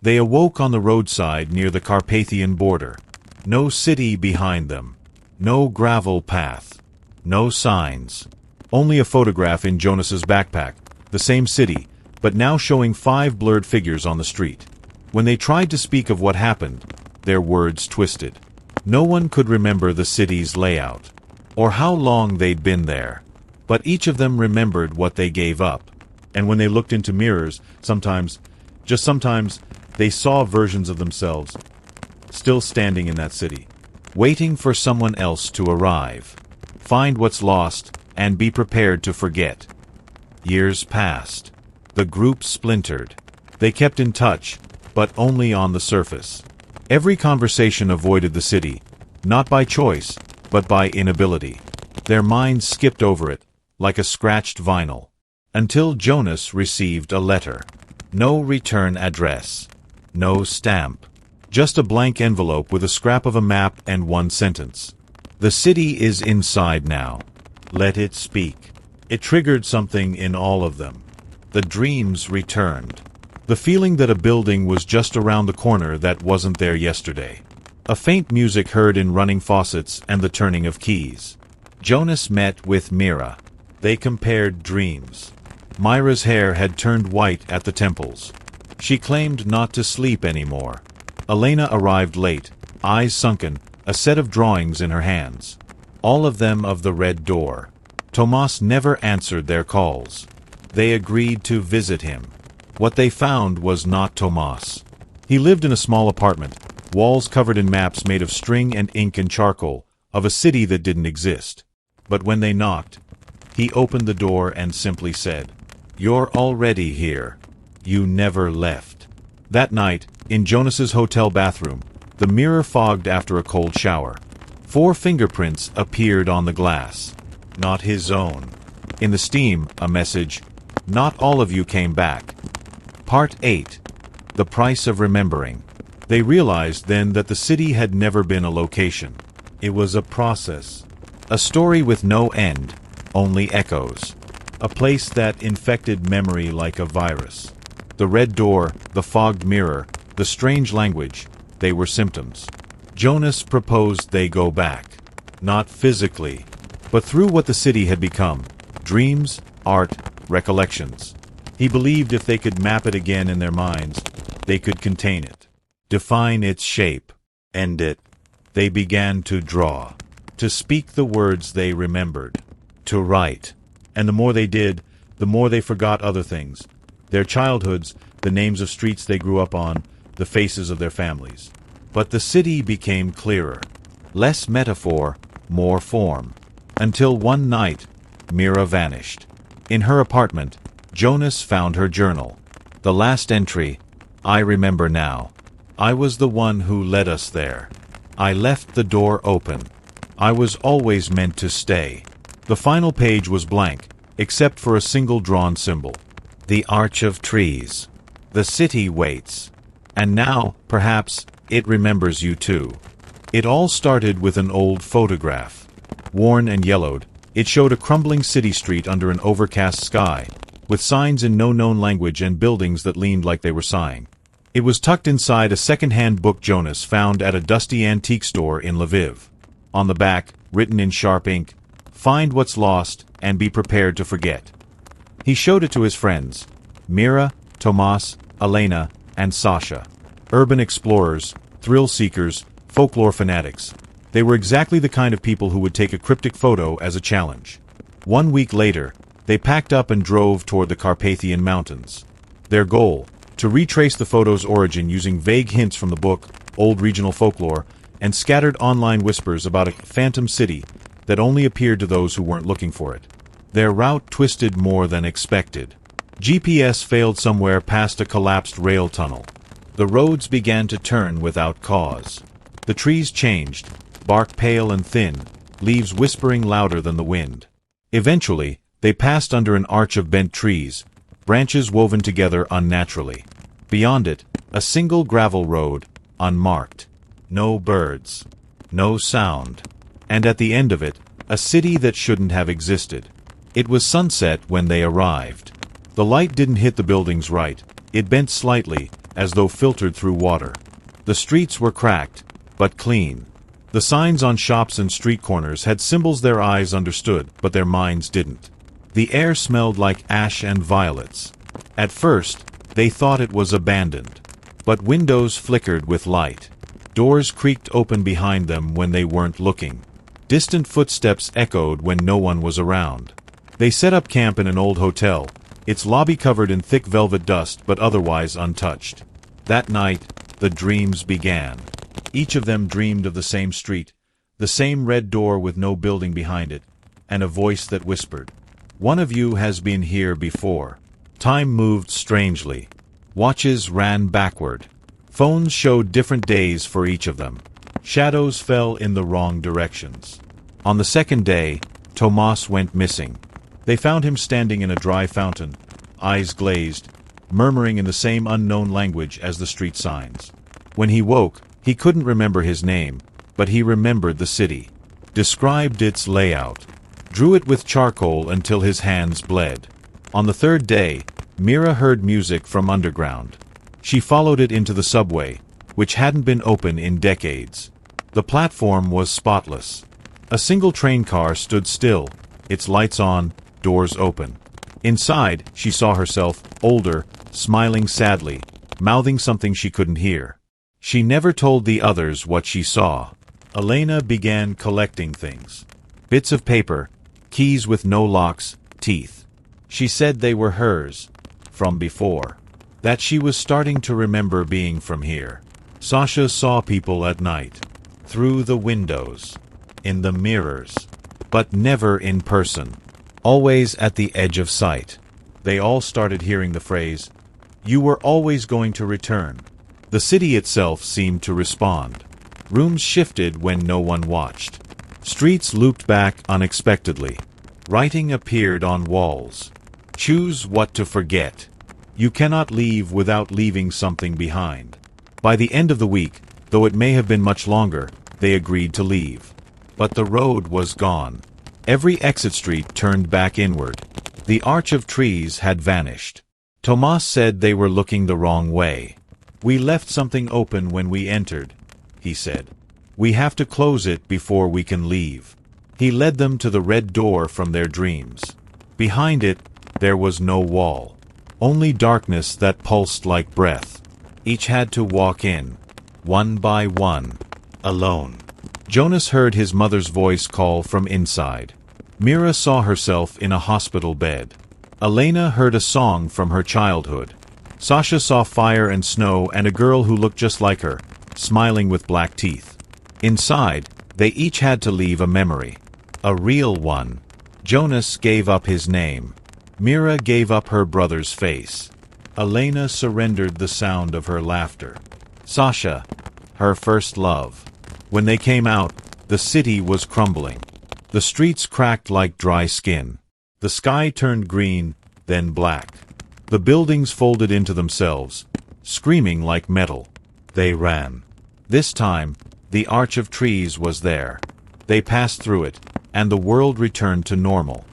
They awoke on the roadside near the Carpathian border. No city behind them. No gravel path. No signs. Only a photograph in Jonas's backpack, the same city, but now showing 5 blurred figures on the street. When they tried to speak of what happened, their words twisted. No one could remember the city's layout, or how long they'd been there, but each of them remembered what they gave up. And when they looked into mirrors, sometimes, just sometimes, they saw versions of themselves, still standing in that city, waiting for someone else to arrive. Find what's lost, and be prepared to forget. Years passed. The group splintered. They kept in touch, but only on the surface. Every conversation avoided the city, not by choice, but by inability. Their minds skipped over it, like a scratched vinyl, until Jonas received a letter. No return address. No stamp. Just a blank envelope with a scrap of a map and one sentence. The city is inside now. Let it speak. It triggered something in all of them. The dreams returned. The feeling that a building was just around the corner that wasn't there yesterday. A faint music heard in running faucets and the turning of keys. Jonas met with Mira. They compared dreams. Myra's hair had turned white at the temples. She claimed not to sleep anymore. Elena arrived late, eyes sunken, a set of drawings in her hands. All of them of the Red Door. Tomas never answered their calls. They agreed to visit him. What they found was not Tomas. He lived in a small apartment, walls covered in maps made of string and ink and charcoal, of a city that didn't exist. But when they knocked, he opened the door and simply said, "You're already here. You never left." That night, in Jonas's hotel bathroom, the mirror fogged after a cold shower. 4 fingerprints appeared on the glass. Not his own. In the steam, a message, "Not all of you came back." Part 8. The Price of Remembering. They realized then that the city had never been a location. It was a process. A story with no end, only echoes. A place that infected memory like a virus. The red door, the fogged mirror, the strange language, they were symptoms. Jonas proposed they go back. Not physically, but through what the city had become. Dreams, art, recollections. He believed if they could map it again in their minds, they could contain it. Define its shape. End it. They began to draw. To speak the words they remembered. To write. And the more they did, the more they forgot other things. Their childhoods, the names of streets they grew up on, the faces of their families. But the city became clearer. Less metaphor, more form. Until one night, Mira vanished. In her apartment, Jonas found her journal. The last entry, "I remember now. I was the one who led us there. I left the door open. I was always meant to stay." The final page was blank, except for a single drawn symbol. The arch of trees. The city waits. And now, perhaps, it remembers you too. It all started with an old photograph. Worn and yellowed, it showed a crumbling city street under an overcast sky, with signs in no known language and buildings that leaned like they were sighing. It was tucked inside a second-hand book Jonas found at a dusty antique store in Lviv. On the back, written in sharp ink, "Find what's lost and be prepared to forget." He showed it to his friends, Mira, Tomas, Elena, and Sasha. Urban explorers, thrill seekers, folklore fanatics. They were exactly the kind of people who would take a cryptic photo as a challenge. 1 week later, they packed up and drove toward the Carpathian Mountains. Their goal, to retrace the photo's origin using vague hints from the book, old regional folklore, and scattered online whispers about a phantom city that only appeared to those who weren't looking for it. Their route twisted more than expected. GPS failed somewhere past a collapsed rail tunnel. The roads began to turn without cause. The trees changed, bark pale and thin, leaves whispering louder than the wind. Eventually, they passed under an arch of bent trees, branches woven together unnaturally. Beyond it, a single gravel road, unmarked. No birds. No sound. And at the end of it, a city that shouldn't have existed. It was sunset when they arrived. The light didn't hit the buildings right. It bent slightly, as though filtered through water. The streets were cracked, but clean. The signs on shops and street corners had symbols their eyes understood, but their minds didn't. The air smelled like ash and violets. At first, they thought it was abandoned. But windows flickered with light. Doors creaked open behind them when they weren't looking. Distant footsteps echoed when no one was around. They set up camp in an old hotel, its lobby covered in thick velvet dust but otherwise untouched. That night, the dreams began. Each of them dreamed of the same street, the same red door with no building behind it, and a voice that whispered, "One of you has been here before." Time moved strangely. Watches ran backward. Phones showed different days for each of them. Shadows fell in the wrong directions. On the second day, Tomas went missing. They found him standing in a dry fountain, eyes glazed, murmuring in the same unknown language as the street signs. When he woke, he couldn't remember his name, but he remembered the city, described its layout, drew it with charcoal until his hands bled. On the third day, Mira heard music from underground. She followed it into the subway, which hadn't been open in decades. The platform was spotless. A single train car stood still, its lights on, doors open. Inside, she saw herself, older, smiling sadly, mouthing something she couldn't hear. She never told the others what she saw. Elena began collecting things. Bits of paper, keys with no locks, teeth. She said they were hers, from before. That she was starting to remember being from here. Sasha saw people at night. Through the windows. In the mirrors. But never in person. Always at the edge of sight. They all started hearing the phrase, "You were always going to return." The city itself seemed to respond. Rooms shifted when no one watched. Streets looped back unexpectedly. Writing appeared on walls. Choose what to forget. You cannot leave without leaving something behind. By the end of the week, though it may have been much longer, they agreed to leave. But the road was gone. Every exit street turned back inward. The arch of trees had vanished. Tomas said they were looking the wrong way. "We left something open when we entered," he said. "We have to close it before we can leave." He led them to the red door from their dreams. Behind it, there was no wall. Only darkness that pulsed like breath. Each had to walk in, one by one, alone. Jonas heard his mother's voice call from inside. Mira saw herself in a hospital bed. Elena heard a song from her childhood. Sasha saw fire and snow and a girl who looked just like her, smiling with black teeth. Inside, they each had to leave a memory. A real one. Jonas gave up his name. Mira gave up her brother's face. Elena surrendered the sound of her laughter. Sasha, her first love. When they came out, the city was crumbling. The streets cracked like dry skin. The sky turned green, then black. The buildings folded into themselves, screaming like metal. They ran. This time, the arch of trees was there. They passed through it, and the world returned to normal.